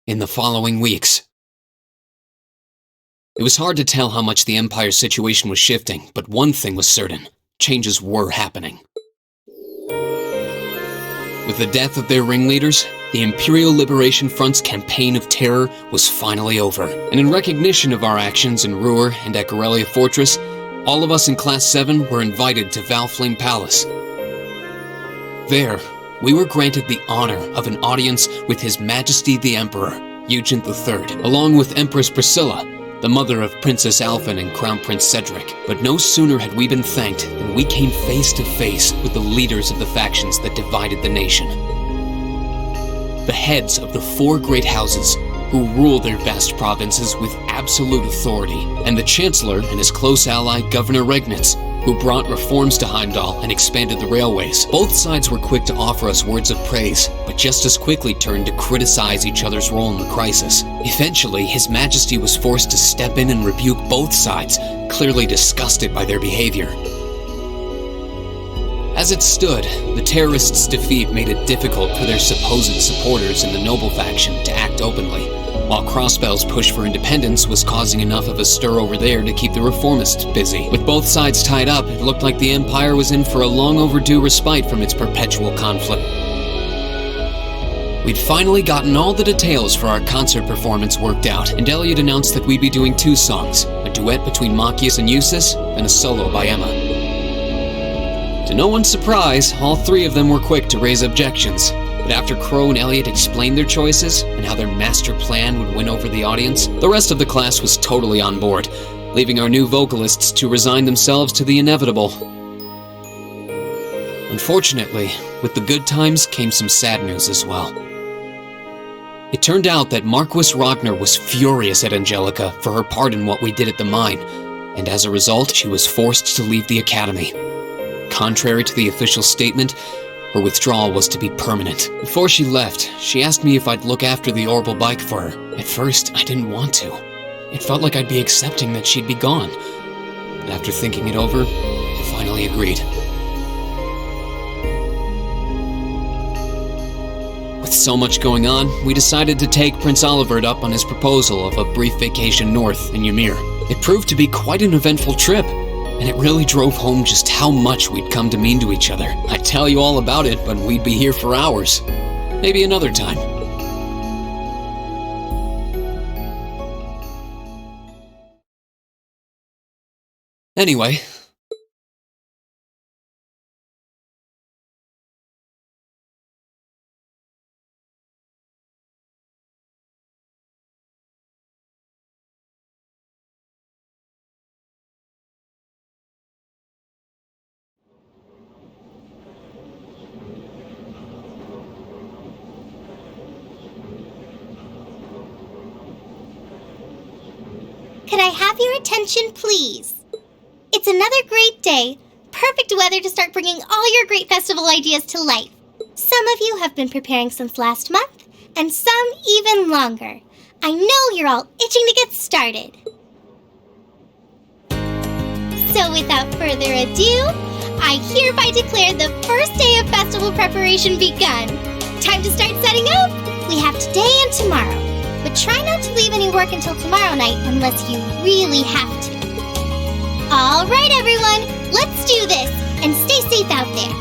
in the following weeks. It was hard to tell how much the Empire's situation was shifting, but one thing was certain: changes were happening. With the death of their ringleaders, the Imperial Liberation Front's campaign of terror was finally over, and in recognition of our actions in Ruhr and at Corellia Fortress, all of us in Class 7 were invited to Valflame Palace. There, we were granted the honor of an audience with His Majesty the Emperor, Eugent III, along with Empress Priscilla, the mother of Princess Alphen and Crown Prince Cedric. But no sooner had we been thanked than we came face to face with the leaders of the factions that divided the nation. The heads of the 4 great houses who rule their vast provinces with absolute authority, and the Chancellor and his close ally Governor Regnitz, who brought reforms to Heimdall and expanded the railways. Both sides were quick to offer us words of praise, but just as quickly turned to criticize each other's role in the crisis. Eventually, His Majesty was forced to step in and rebuke both sides, clearly disgusted by their behavior. As it stood, the terrorists' defeat made it difficult for their supposed supporters in the noble faction to act openly, while Crossbell's push for independence was causing enough of a stir over there to keep the reformists busy. With both sides tied up, it looked like the Empire was in for a long overdue respite from its perpetual conflict. We'd finally gotten all the details for our concert performance worked out, and Elliot announced that we'd be doing 2 songs, a duet between Machias and Eustace, and a solo by Emma. To no one's surprise, all 3 of them were quick to raise objections. But after Crow and Elliot explained their choices and how their master plan would win over the audience, the rest of the class was totally on board, leaving our new vocalists to resign themselves to the inevitable. Unfortunately, with the good times came some sad news as well. It turned out that Marquis Ragnar was furious at Angelica for her part in what we did at the mine, and as a result, she was forced to leave the academy. Contrary to the official statement, her withdrawal was to be permanent. Before she left, she asked me if I'd look after the orbital bike for her. At first, I didn't want to. It felt like I'd be accepting that she'd be gone. But after thinking it over, I finally agreed. With so much going on, we decided to take Prince Olivert up on his proposal of a brief vacation north in Ymir. It proved to be quite an eventful trip, and it really drove home just how much we'd come to mean to each other. I'd tell you all about it, but we'd be here for hours. Maybe another time. Anyway. Could I have your attention, please? It's another great day. Perfect weather to start bringing all your great festival ideas to life. Some of you have been preparing since last month, and some even longer. I know you're all itching to get started. So without further ado, I hereby declare the first day of festival preparation begun. Time to start setting up. We have today and tomorrow. But try not to leave any work until tomorrow night unless you really have to. All right, everyone, let's do this, and stay safe out there.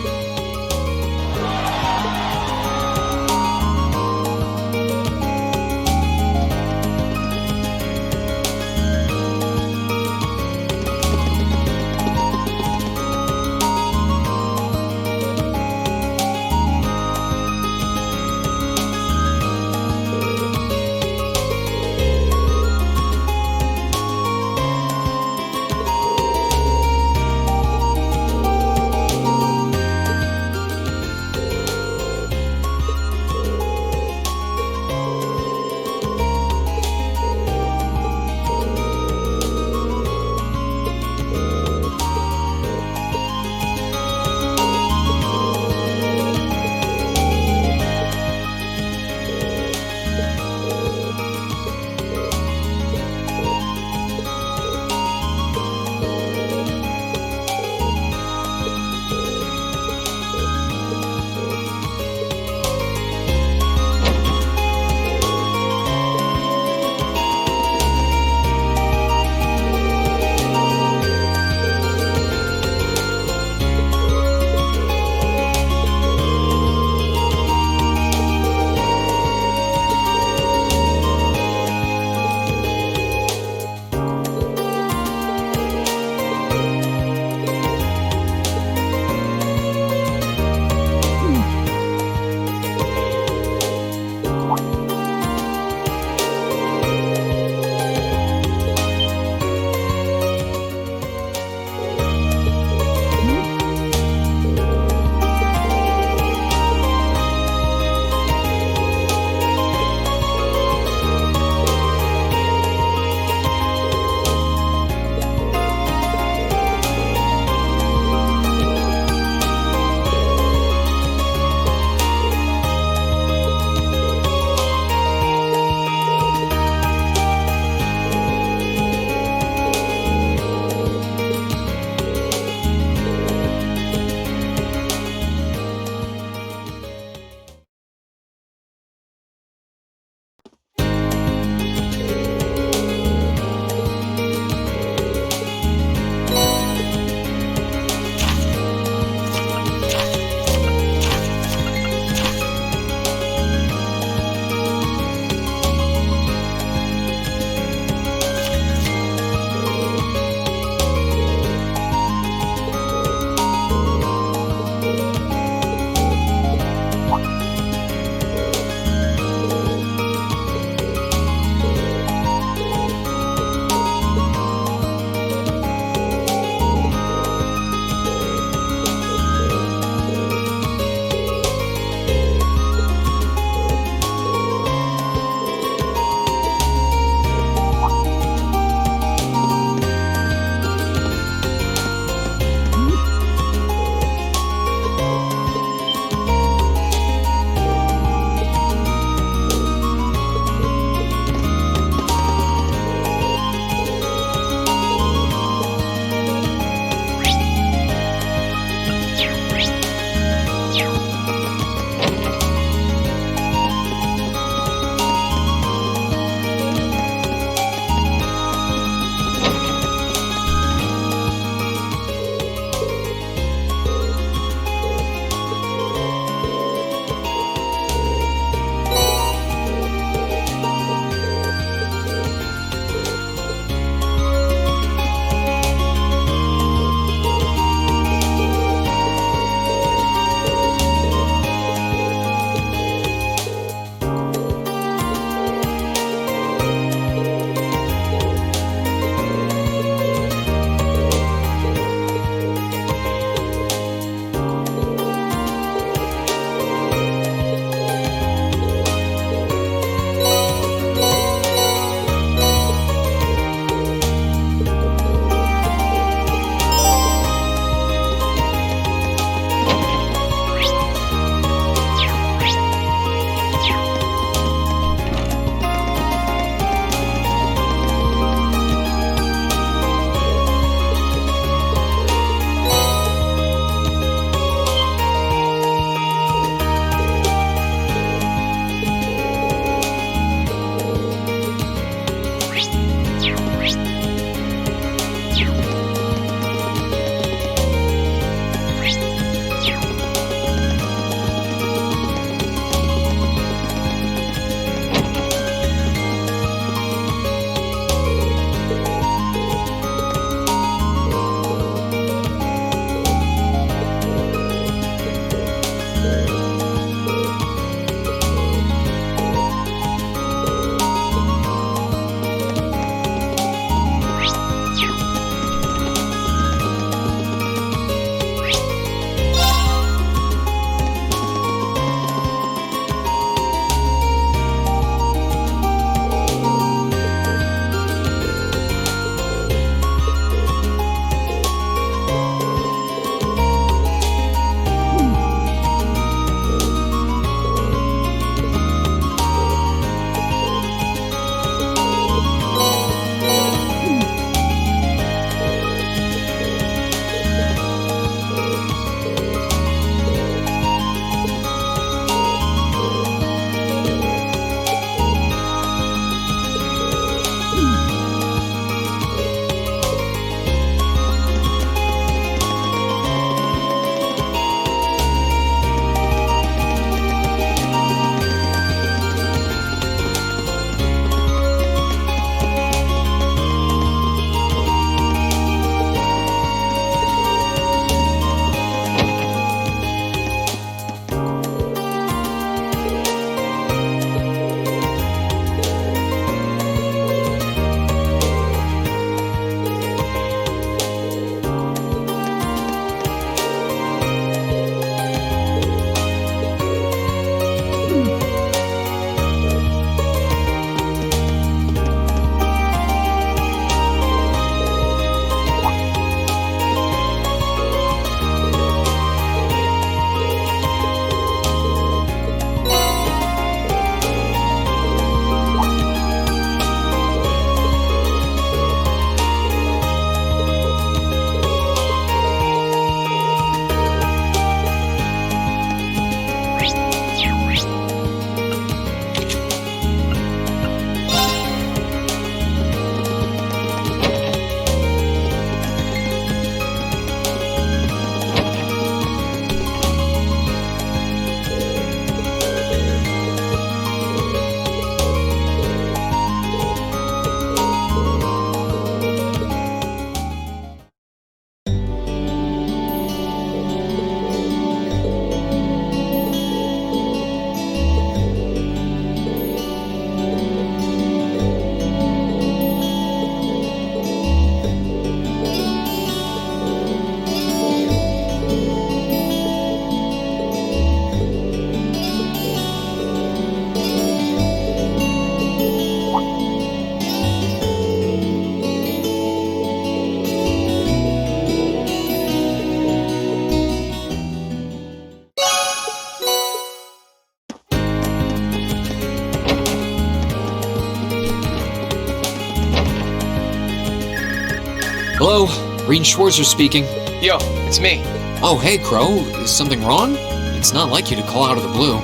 Reed Schwarzer speaking. Yo, it's me. Oh, hey, Crow. Is something wrong? It's not like you to call out of the blue.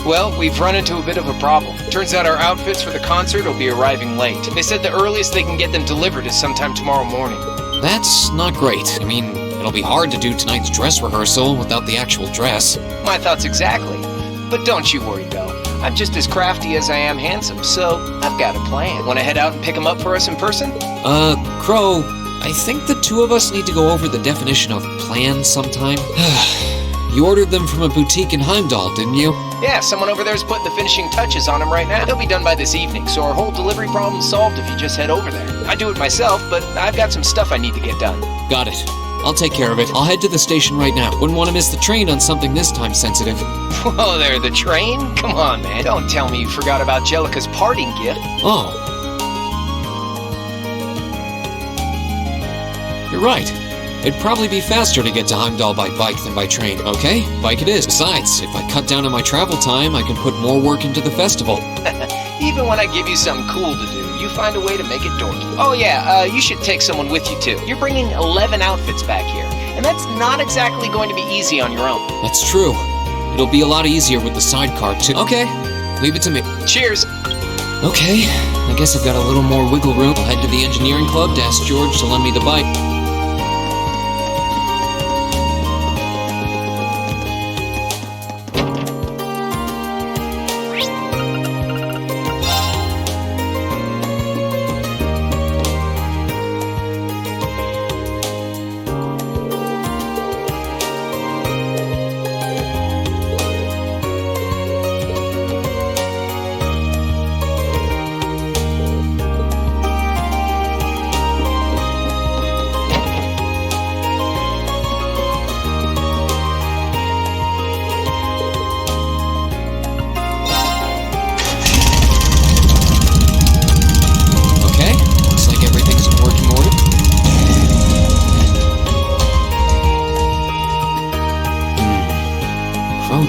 Well, we've run into a bit of a problem. Turns out our outfits for the concert will be arriving late. They said the earliest they can get them delivered is sometime tomorrow morning. That's not great. I mean, it'll be hard to do tonight's dress rehearsal without the actual dress. My thoughts exactly. But don't you worry, Belle. I'm just as crafty as I am handsome, so I've got a plan. Want to head out and pick them up for us in person? Crow, I think the two of us need to go over the definition of plan sometime. You ordered them from a boutique in Heimdall, didn't you? Yeah, someone over there's putting the finishing touches on them right now. They'll be done by this evening, so our whole delivery problem's solved if you just head over there. I do it myself, but I've got some stuff I need to get done. Got it. I'll take care of it. I'll head to the station right now. Wouldn't want to miss the train on something this time sensitive. Whoa there, the train? Come on, man. Don't tell me you forgot about Jellica's parting gift. Oh. You're right. It'd probably be faster to get to Heimdall by bike than by train. Okay, bike it is. Besides, if I cut down on my travel time, I can put more work into the festival. Even when I give you something cool to do, you find a way to make it dorky. Oh yeah, you should take someone with you too. You're bringing 11 outfits back here, and that's not exactly going to be easy on your own. That's true. It'll be a lot easier with the sidecar too. Okay, leave it to me. Cheers! Okay, I guess I've got a little more wiggle room. I'll head to the engineering club to ask George to lend me the bike.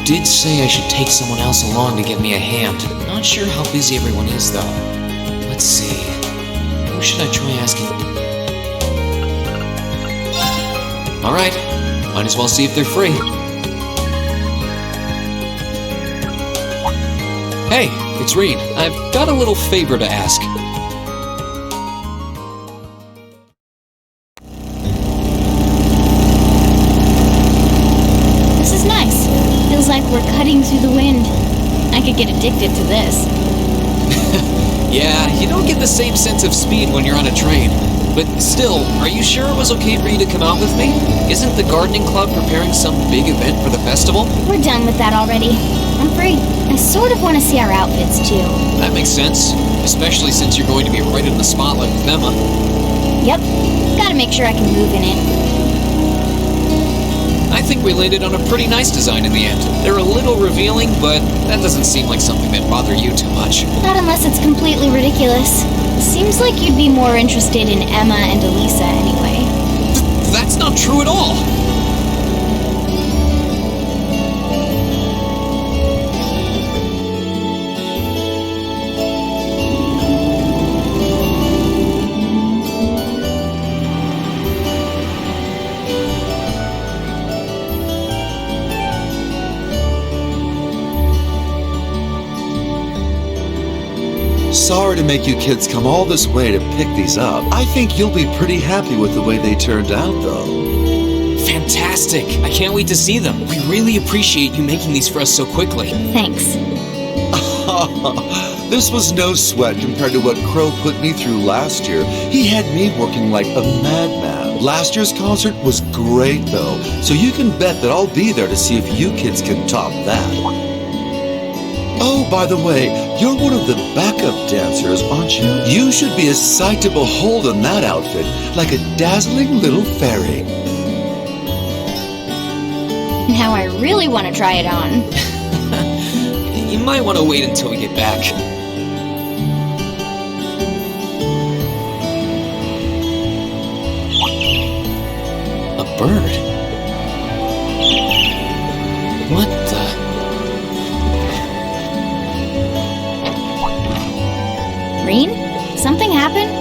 Did say I should take someone else along to give me a hand. Not sure how busy everyone is, though. Let's see. Who should I try asking? Alright, might as well see if they're free. Hey, it's Reed. I've got a little favor to ask. We're cutting through the wind. I could get addicted to this. Yeah, you don't get the same sense of speed when you're on a train. But still, are you sure it was okay for you to come out with me? Isn't the gardening club preparing some big event for the festival? We're done with that already. I'm free. I sort of want to see our outfits, too. That makes sense. Especially since you're going to be right in the spotlight with Emma. Yep. Gotta make sure I can move in it. I think we landed on a pretty nice design in the end. They're a little revealing, but that doesn't seem like something that'd bother you too much. Not unless it's completely ridiculous. Seems like you'd be more interested in Emma and Elisa anyway. That's not true at all! Sorry to make you kids come all this way to pick these up. I think you'll be pretty happy with the way they turned out, though. Fantastic! I can't wait to see them. We really appreciate you making these for us so quickly. Thanks. This was no sweat compared to what Crow put me through last year. He had me working like a madman. Last year's concert was great, though, so you can bet that I'll be there to see if you kids can top that. Oh, by the way, you're one of the backup dancers, aren't you? You should be a sight to behold in that outfit, like a dazzling little fairy. Now I really want to try it on. You might want to wait until we get back. A bird? What the... Reen? Something happened?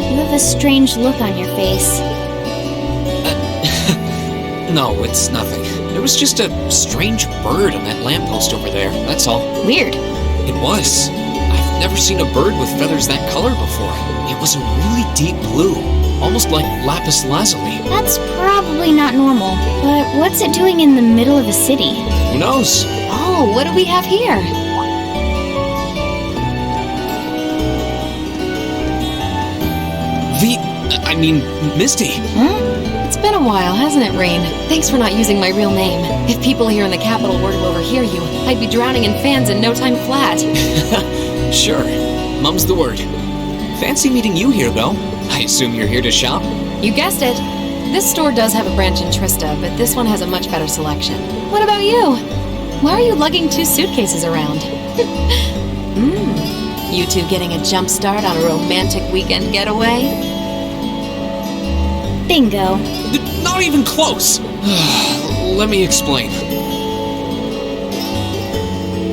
You have a strange look on your face. No, it's nothing. There was just a strange bird on that lamppost over there, that's all. Weird. It was. I've never seen a bird with feathers that color before. It was a really deep blue, almost like lapis lazuli. That's probably not normal. But what's it doing in the middle of a city? Who knows? Oh, what do we have here? Misty. It's been a while, hasn't it, Rain? Thanks for not using my real name. If people here in the capital were to overhear you, I'd be drowning in fans in no time flat. Sure. Mum's the word. Fancy meeting you here, though. I assume you're here to shop? You guessed it. This store does have a branch in Trista, but this one has a much better selection. What about you? Why are you lugging 2 suitcases around? You two getting a jump start on a romantic weekend getaway? Bingo. Not even close. Let me explain.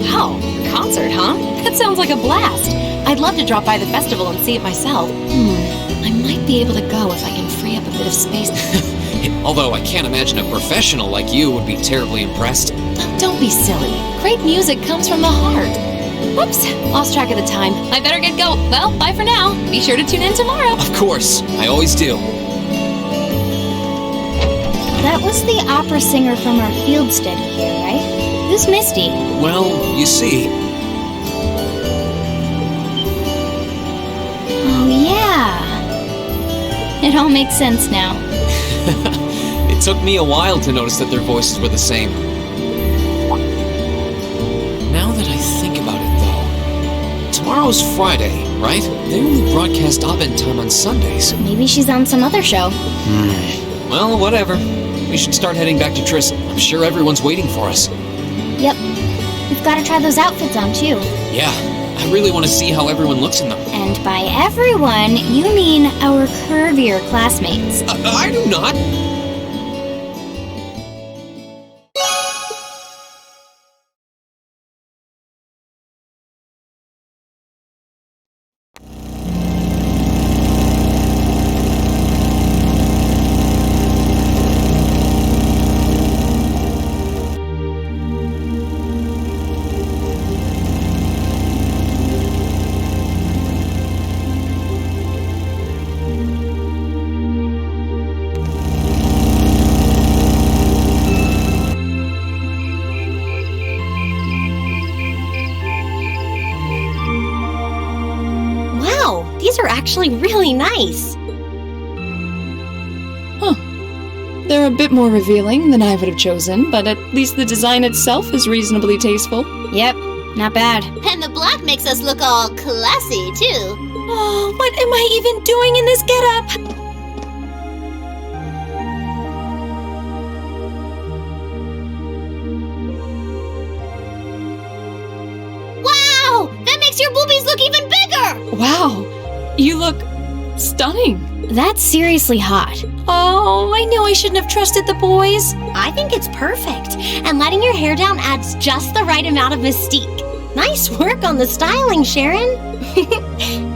Wow, concert, huh? That sounds like a blast. I'd love to drop by the festival and see it myself. I might be able to go if I can free up a bit of space. Although I can't imagine a professional like you would be terribly impressed. Don't be silly. Great music comes from the heart. Whoops, lost track of the time. I better get going. Well, bye for now. Be sure to tune in tomorrow. Of course, I always do. That was the opera singer from our field study here, right? Who's Misty? Well, you see... Oh, yeah. It all makes sense now. It took me a while to notice that their voices were the same. Now that I think about it, though... Tomorrow's Friday, right? They only broadcast Abend time on Sundays. Maybe she's on some other show. Well, whatever. We should start heading back to Tris. I'm sure everyone's waiting for us. Yep. We've got to try those outfits on, too. Yeah, I really want to see how everyone looks in them. And by everyone, you mean our curvier classmates. I do not. These are actually really nice. They're a bit more revealing than I would have chosen, but at least the design itself is reasonably tasteful. Yep, not bad. And the black makes us look all classy, too. Oh, what am I even doing in this getup? Wow! That makes your boobies look even bigger! Wow, you look stunning. That's seriously hot. Oh, I knew I shouldn't have trusted the boys. I think it's perfect. And letting your hair down adds just the right amount of mystique. Nice work on the styling, Sharon.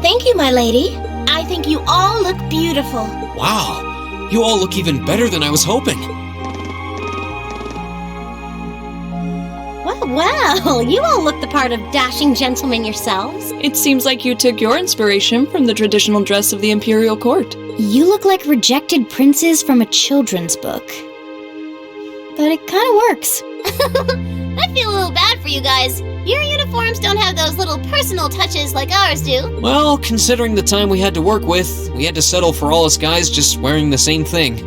Thank you, my lady. I think you all look beautiful. Wow, you all look even better than I was hoping. Well, you all look the part of dashing gentlemen yourselves. It seems like you took your inspiration from the traditional dress of the imperial court. You look like rejected princes from a children's book. But it kind of works. I feel a little bad for you guys. Your uniforms don't have those little personal touches like ours do. Well, considering the time we had to work with, we had to settle for all us guys just wearing the same thing.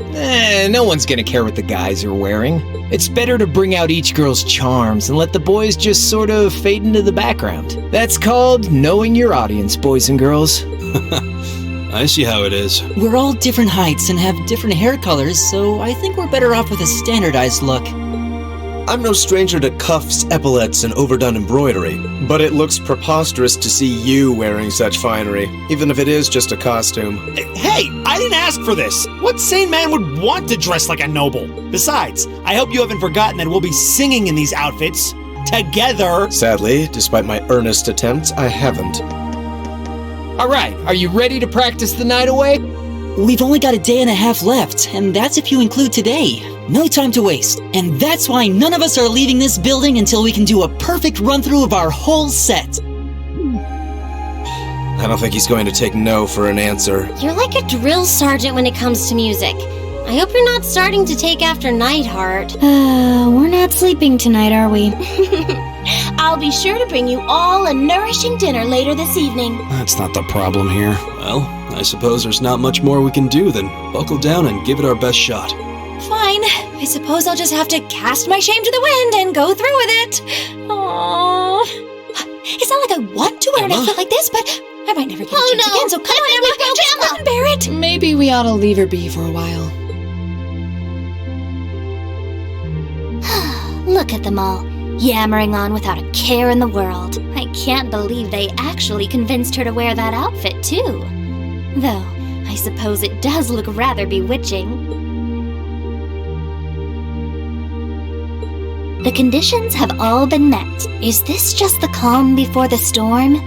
No one's gonna care what the guys are wearing. It's better to bring out each girl's charms and let the boys just sort of fade into the background. That's called knowing your audience, boys and girls. I see how it is. We're all different heights and have different hair colors, so I think we're better off with a standardized look. I'm no stranger to cuffs, epaulets, and overdone embroidery, but it looks preposterous to see you wearing such finery, even if it is just a costume. Hey, I didn't ask for this. What sane man would want to dress like a noble? Besides, I hope you haven't forgotten that we'll be singing in these outfits together. Sadly, despite my earnest attempts, I haven't. All right, are you ready to practice the night away? We've only got a day and a half left, and that's if you include today. No time to waste. And that's why none of us are leaving this building until we can do a perfect run-through of our whole set. I don't think he's going to take no for an answer. You're like a drill sergeant when it comes to music. I hope you're not starting to take after Nightheart. We're not sleeping tonight, are we? I'll be sure to bring you all a nourishing dinner later this evening. That's not the problem here. Well, I suppose there's not much more we can do than buckle down and give it our best shot. Fine. I suppose I'll just have to cast my shame to the wind and go through with it. Aww. It's not like I want to wear an outfit like this, but I might never get a chance again, so come on, Emma, just let me bear it. Maybe we ought to leave her be for a while. Look at them all, yammering on without a care in the world. I can't believe they actually convinced her to wear that outfit, too. Though, I suppose it does look rather bewitching. The conditions have all been met. Is this just the calm before the storm?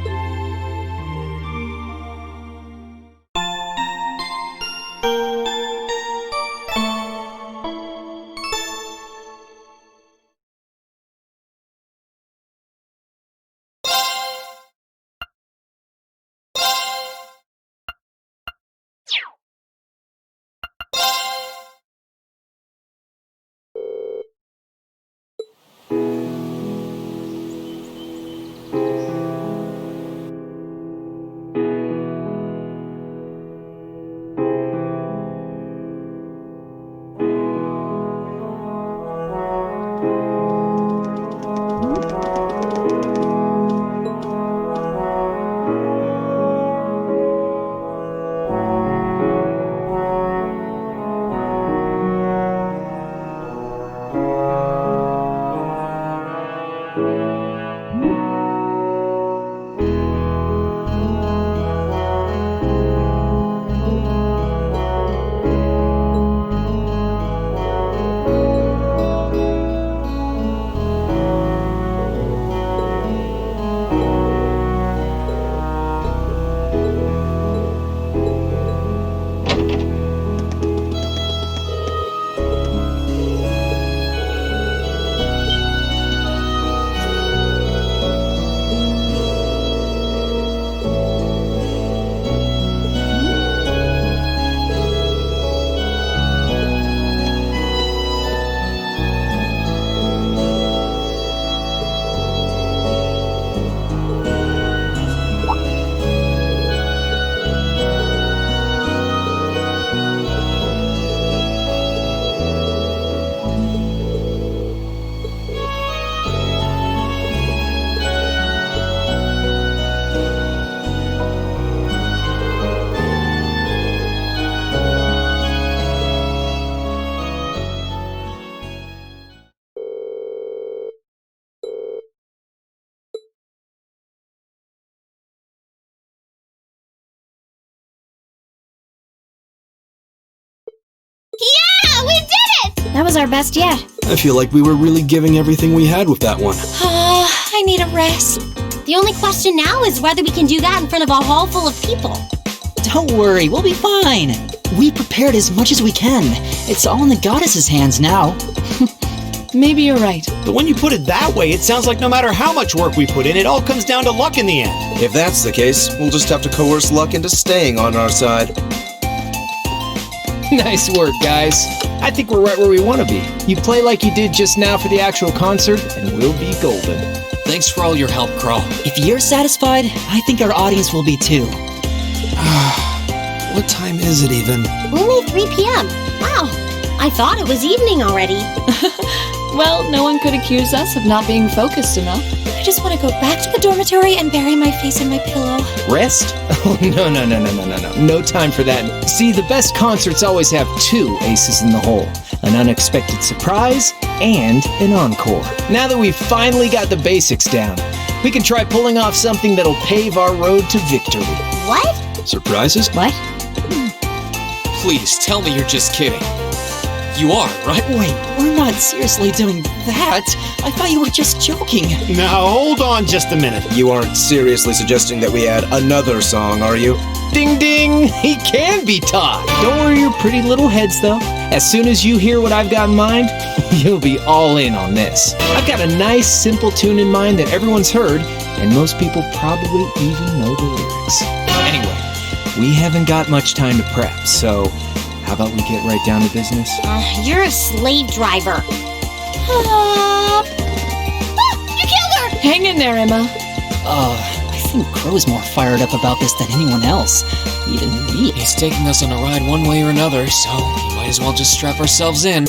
Yeah, we did it! That was our best yet. I feel like we were really giving everything we had with that one. I need a rest. The only question now is whether we can do that in front of a hall full of people. Don't worry, we'll be fine. We prepared as much as we can. It's all in the goddess's hands now. Maybe you're right. But when you put it that way, it sounds like no matter how much work we put in, it all comes down to luck in the end. If that's the case, we'll just have to coerce luck into staying on our side. Nice work, guys. I think we're right where we want to be. You play like you did just now for the actual concert, and we'll be golden. Thanks for all your help, Crow. If you're satisfied, I think our audience will be too. What time is it even? Only 3 p.m. Wow, I thought it was evening already. Well, no one could accuse us of not being focused enough. I just want to go back to the dormitory and bury my face in my pillow. Rest? Oh, no. No time for that. See, the best concerts always have 2 aces in the hole. An unexpected surprise and an encore. Now that we've finally got the basics down, we can try pulling off something that'll pave our road to victory. What? Surprises? What? Please, tell me you're just kidding. You are, right? Wait, we're not seriously doing that. I thought you were just joking. Now, hold on just a minute. You aren't seriously suggesting that we add another song, are you? Ding ding! He can be taught! Don't worry your pretty little heads, though. As soon as you hear what I've got in mind, you'll be all in on this. I've got a nice, simple tune in mind that everyone's heard, and most people probably even know the lyrics. Anyway, we haven't got much time to prep, so how about we get right down to business? You're a slave driver. You killed her! Hang in there, Emma. I think Crow's more fired up about this than anyone else. Even me. He's taking us on a ride one way or another, so we might as well just strap ourselves in.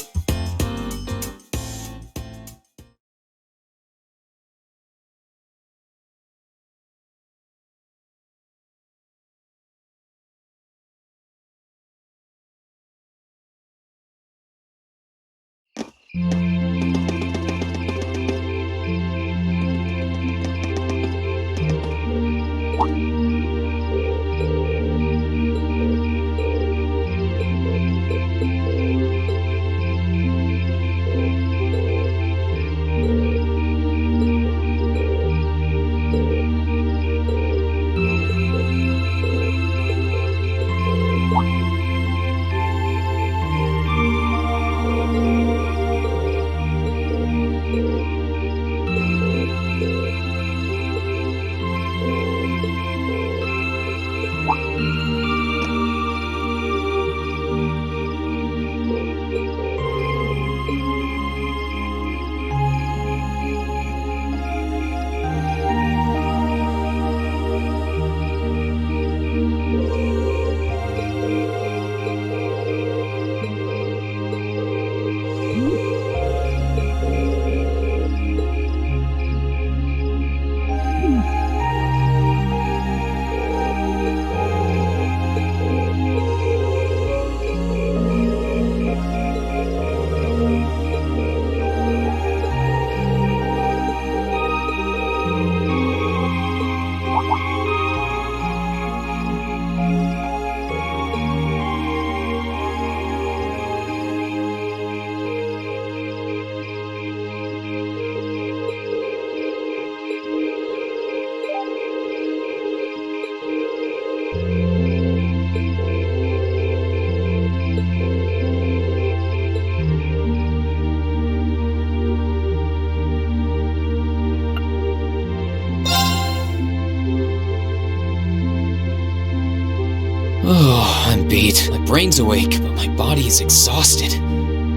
Oh, I'm beat. My brain's awake, but my body is exhausted.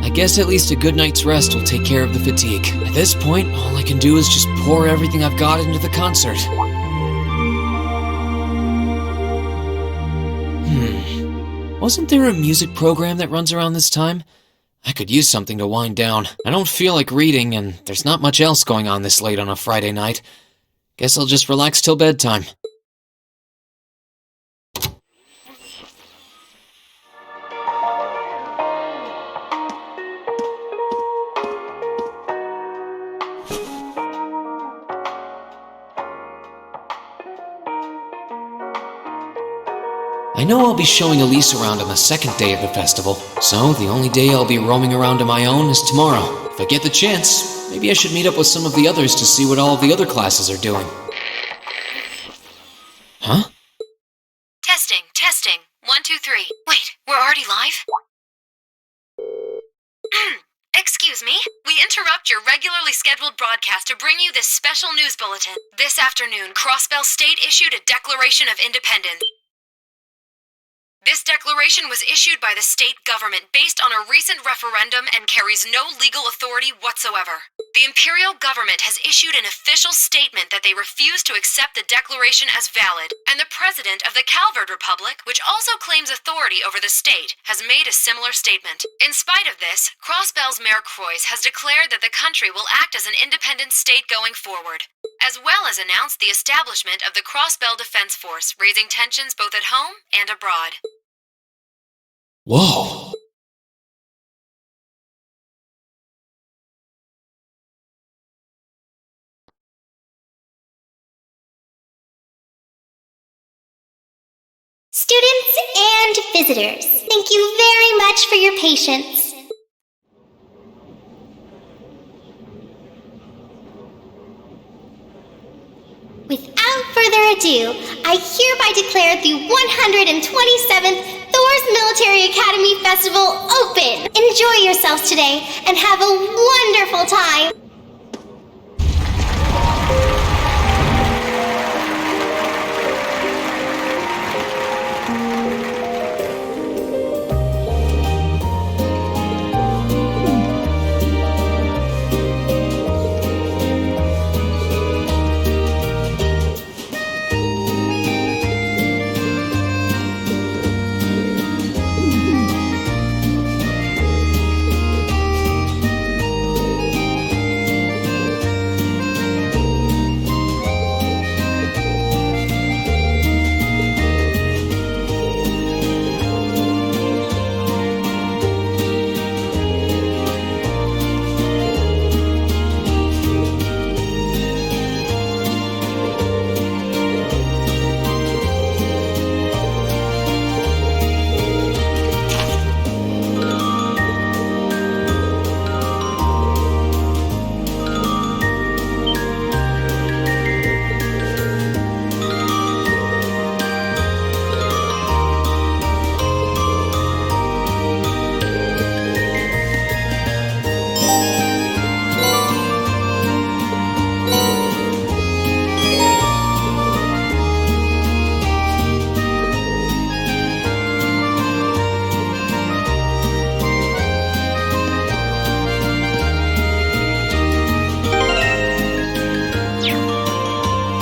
I guess at least a good night's rest will take care of the fatigue. At this point, all I can do is just pour everything I've got into the concert. Wasn't there a music program that runs around this time? I could use something to wind down. I don't feel like reading, and there's not much else going on this late on a Friday night. Guess I'll just relax till bedtime. I know I'll be showing Elise around on the second day of the festival, so the only day I'll be roaming around on my own is tomorrow. If I get the chance, maybe I should meet up with some of the others to see what all of the other classes are doing. Huh? Testing. 1, 2, 3. Wait, we're already live? Excuse me, we interrupt your regularly scheduled broadcast to bring you this special news bulletin. This afternoon, Crossbell State issued a Declaration of Independence. This declaration was issued by the state government based on a recent referendum and carries no legal authority whatsoever. The imperial government has issued an official statement that they refuse to accept the declaration as valid, and the president of the Calvard Republic, which also claims authority over the state, has made a similar statement. In spite of this, Crossbell's Mayor Croix has declared that the country will act as an independent state going forward, as well as announced the establishment of the Crossbell Defense Force, raising tensions both at home and abroad. Whoa! Students and visitors, thank you very much for your patience. further ado, I hereby declare the 127th Thor's Military Academy Festival open! Enjoy yourselves today and have a wonderful time!